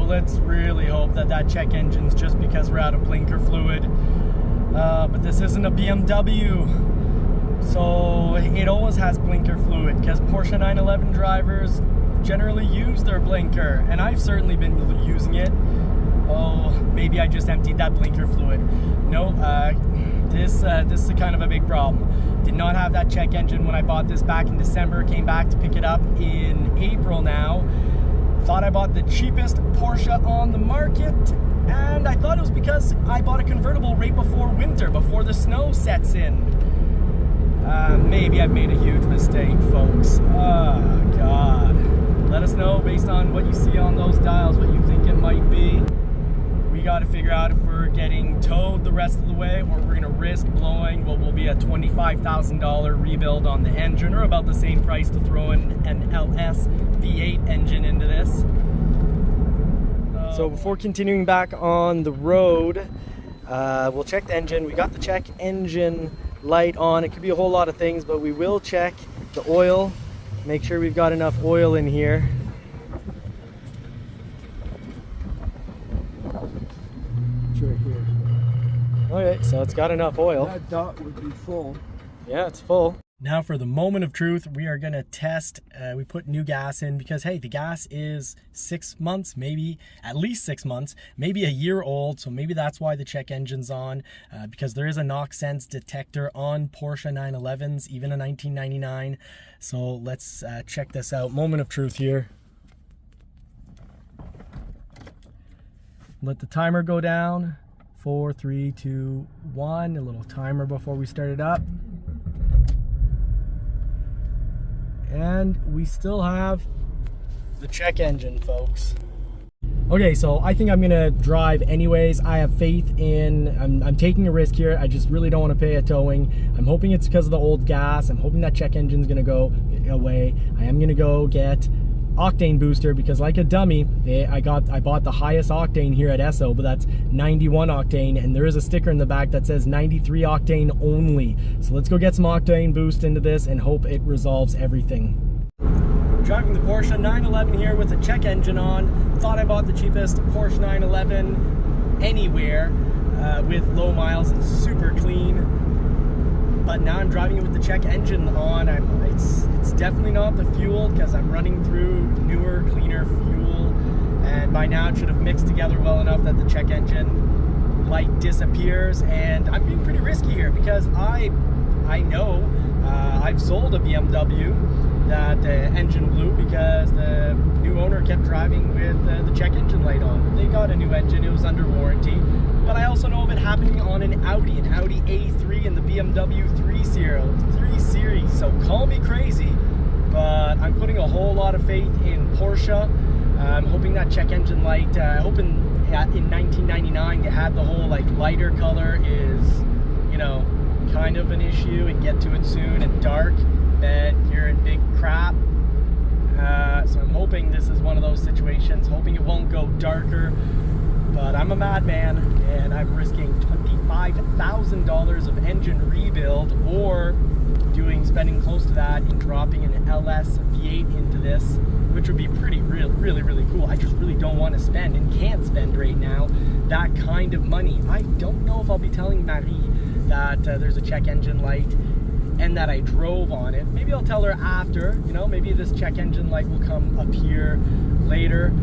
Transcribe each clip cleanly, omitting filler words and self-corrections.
let's really hope that that check engine's just because we're out of blinker fluid. But this isn't a BMW, so it always has blinker fluid because Porsche 911 drivers generally use their blinker, and I've certainly been using it. Oh, maybe I just emptied that blinker fluid. No, this is kind of a big problem. Did not have that check engine when I bought this back in December. Came back to pick it up in April now. Thought I bought the cheapest Porsche on the market, and I thought it was because I bought a convertible right before winter, before the snow sets in. Maybe I've made a huge mistake, folks. Oh, God. Let us know based on what you see on those dials, what you think it might be. We got to figure out if we're getting towed the rest of the way, or we're going to risk blowing what will be a $25,000 rebuild on the engine, or about the same price to throw in an LS V8 engine into this. So before continuing back on the road, we'll check the engine. We got the check engine light on. It could be a whole lot of things, but we will check the oil, make sure we've got enough oil in here. Right here. Okay, so it's got enough oil. That dot would be full. Yeah, it's full. Now for the moment of truth, we are gonna test. We put new gas in because, hey, the gas is 6 months, maybe at least 6 months, maybe a year old. So maybe that's why the check engine's on, because there is a knock sense detector on Porsche 911s, even a 1999. So let's check this out. Moment of truth here. Let the timer go down. 4, 3, 2, 1. A little timer before we start it up. And we still have the check engine, folks. Okay, so I think I'm gonna drive anyways. I have faith in, I'm taking a risk here. I just really don't want to pay a towing. I'm hoping it's because of the old gas. I'm hoping that check engine's gonna go away. I am gonna go get octane booster because, like a dummy, I bought the highest octane here at Esso, but that's 91 octane, and there is a sticker in the back that says 93 octane only. So let's go get some octane boost into this and hope it resolves everything. Driving the Porsche 911 here with the check engine on. Thought I bought the cheapest Porsche 911 anywhere with low miles and super clean. But now I'm driving it with the check engine on. It's definitely not the fuel because I'm running through newer, cleaner fuel. And by now it should have mixed together well enough that the check engine light disappears. And I'm being pretty risky here because I know I've sold a BMW that engine blew because the new owner kept driving with the check engine light on. They got a new engine, it was under warranty. But I also know of it happening on an Audi A3 and the BMW 3 Series. So call me crazy, but I'm putting a whole lot of faith in Porsche. I'm hoping that check engine light, hoping in 1999 they had the whole like lighter color is, you know, kind of an issue, and get to it soon, and dark, then you're in big crap. So I'm hoping this is one of those situations, hoping it won't go darker. But I'm a madman, and I'm risking $25,000 of engine rebuild, or spending close to that and dropping an LS V8 into this, which would be really cool. I just really don't want to spend, and can't spend right now, that kind of money. I don't know if I'll be telling Marie that there's a check engine light and that I drove on it. Maybe I'll tell her after, you know, maybe this check engine light will come up here later.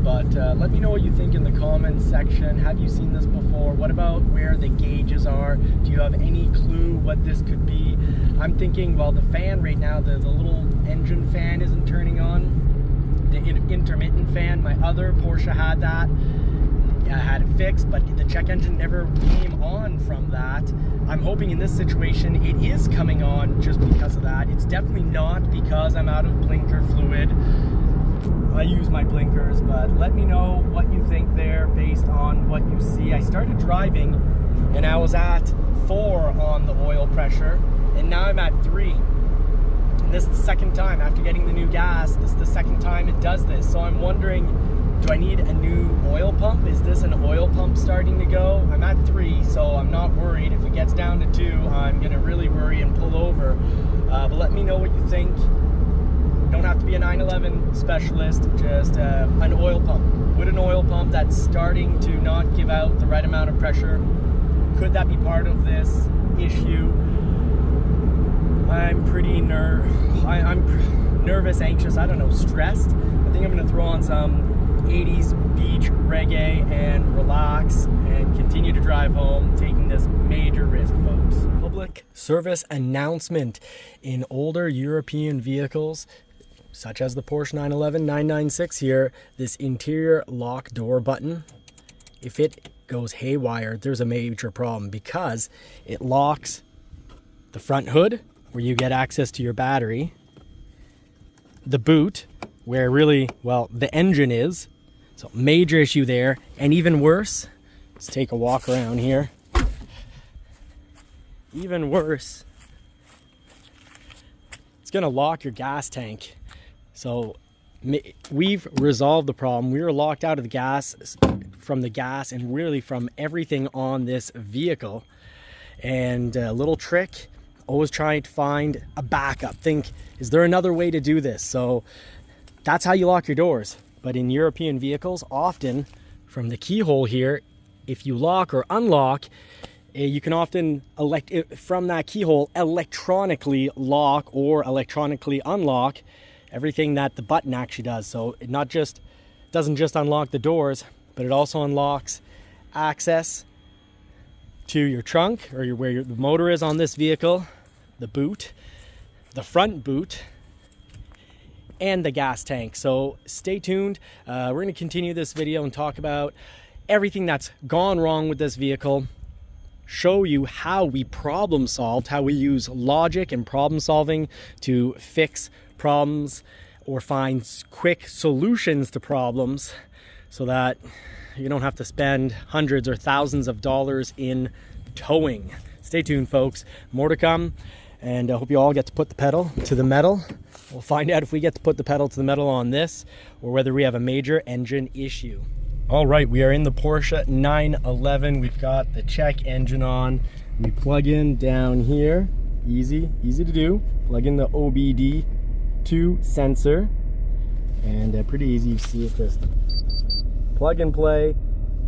But let me know what you think in the comments section. Have you seen this before? What about where the gauges are? Do you have any clue what this could be? I'm thinking, well, the fan right now, the little engine fan isn't turning on. The intermittent fan, my other Porsche had that. I had it fixed, but the check engine never came on from that. I'm hoping in this situation it is coming on just because of that. It's definitely not because I'm out of blinker fluid. I use my blinkers, but let me know what you think there based on what you see. I started driving and I was at 4 on the oil pressure, and now I'm at 3. And this is the second time after getting the new gas. This is the second time it does this. So I'm wondering, do I need a new oil pump? Is this an oil pump starting to go? I'm at 3, so I'm not worried. If it gets down to 2, I'm gonna really worry and pull over. But let me know what you think don't have to be a 911 specialist, just an oil pump. Would an oil pump that's starting to not give out the right amount of pressure, could that be part of this issue? I'm pretty I'm nervous, anxious, I don't know, stressed. I think I'm gonna throw on some 80s beach reggae and relax and continue to drive home, taking this major risk, folks. Public service announcement: in older European vehicles, such as the Porsche 911 996 here, this interior lock door button, if it goes haywire, there's a major problem, because it locks the front hood, where you get access to your battery, the boot, where really, well, the engine is. So major issue there. And even worse, let's take a walk around here. Even worse, it's gonna lock your gas tank. So we've resolved the problem. We were locked out of the gas, from the gas, and really from everything on this vehicle. And a little trick, always trying to find a backup. Think, is there another way to do this? So that's how you lock your doors. But in European vehicles, often from the keyhole here, if you lock or unlock, you can often from that keyhole electronically lock or electronically unlock everything that the button actually does. So it doesn't just unlock the doors, but it also unlocks access to your trunk, or where the motor is on this vehicle, the boot, the front boot, and the gas tank. So stay tuned. We're going to continue this video and talk about everything that's gone wrong with this vehicle, show you how we problem solved, how we use logic and problem solving to fix problems or find quick solutions to problems, so that you don't have to spend hundreds or thousands of dollars in towing. Stay tuned, folks. More to come, and I hope you all get to put the pedal to the metal. We'll find out if we get to put the pedal to the metal on this, or whether we have a major engine issue. All right, we are in the Porsche 911. We've got the check engine on. We plug in down here. Easy to do. Plug in the OBD2 sensor, and pretty easy. You see it, just plug and play.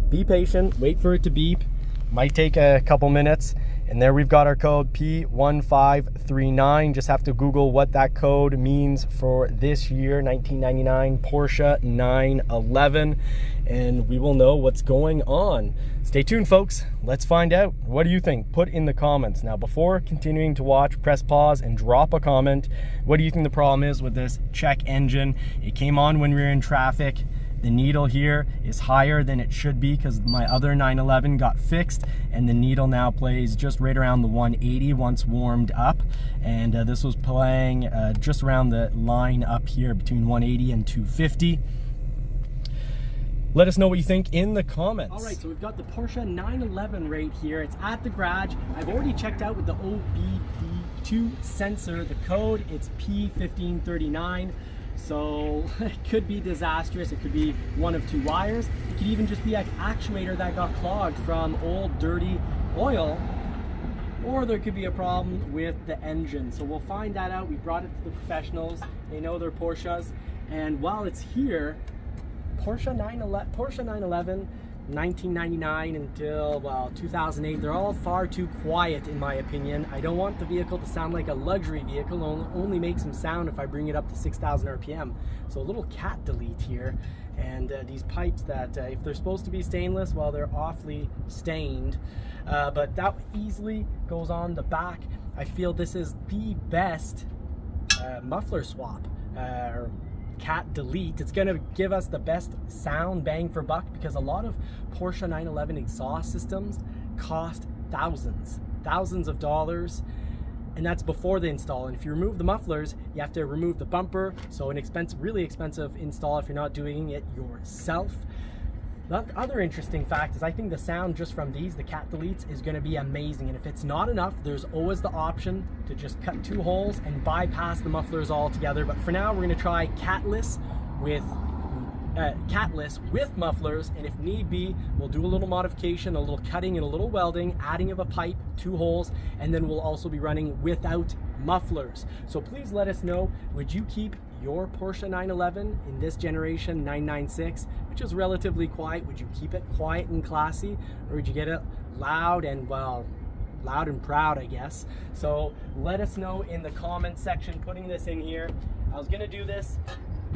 Be patient, wait for it to beep. Might take a couple minutes. And there we've got our code P1539. Just have to Google what that code means for this year, 1999 Porsche 911, and we will know what's going on. Stay tuned, folks. Let's find out. What do you think? Put in the comments. Now, before continuing to watch, press pause and drop a comment. What do you think the problem is with this check engine? It came on when we were in traffic. The needle here is higher than it should be, because my other 911 got fixed, and the needle now plays just right around the 180 once warmed up, and this was playing just around the line up here between 180 and 250. Let us know what you think in the comments. All right, so we've got the Porsche 911 right here. It's at the garage. I've already checked out with the OBD2 sensor. The code, it's P1539. So it could be disastrous. It could be one of two wires. It could even just be an actuator that got clogged from old dirty oil, or there could be a problem with the engine. So we'll find that out. We brought it to the professionals. They know their Porsches. And while it's here, Porsche 911, 1999 until, well, 2008, they're all far too quiet in my opinion. I don't want the vehicle to sound like a luxury vehicle. Only makes some sound if I bring it up to 6,000 RPM. So a little cat delete here, and these pipes that if they're supposed to be stainless, well, they're awfully stained, but that easily goes on the back. I feel this is the best muffler swap, or cat delete. It's going to give us the best sound bang for buck, because a lot of Porsche 911 exhaust systems cost thousands of dollars, and that's before the install. And if you remove the mufflers, you have to remove the bumper, so an really expensive install if you're not doing it yourself. The other interesting fact is I think the sound just from these, the cat deletes, is going to be amazing. And if it's not enough, there's always the option to just cut 2 holes and bypass the mufflers altogether. But for now, we're going to try catless with mufflers, and if need be, we'll do a little modification, a little cutting and a little welding, adding of a pipe, 2 holes, and then we'll also be running without mufflers. So please let us know, would you keep your Porsche 911 in this generation 996, which is relatively quiet, would you keep it quiet and classy, or would you get it loud and, well, loud and proud, I guess? So let us know in the comments section. Putting this in here, I was gonna do this,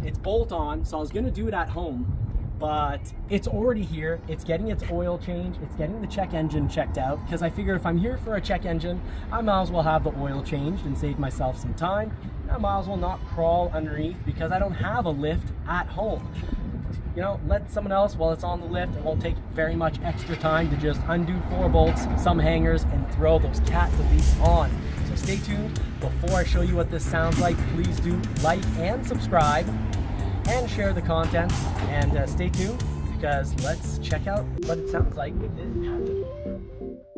it's bolt on, so I was gonna do it at home, but it's already here. It's getting its oil change, it's getting the check engine checked out, because I figure if I'm here for a check engine, I might as well have the oil changed and save myself some time. I might as well not crawl underneath because I don't have a lift at home. You know, let someone else, while it's on the lift, it won't take very much extra time to just undo 4 bolts, some hangers, and throw those cats of these on. So stay tuned. Before I show you what this sounds like, please do like and subscribe and share the content, and stay tuned because let's check out what it sounds like with this.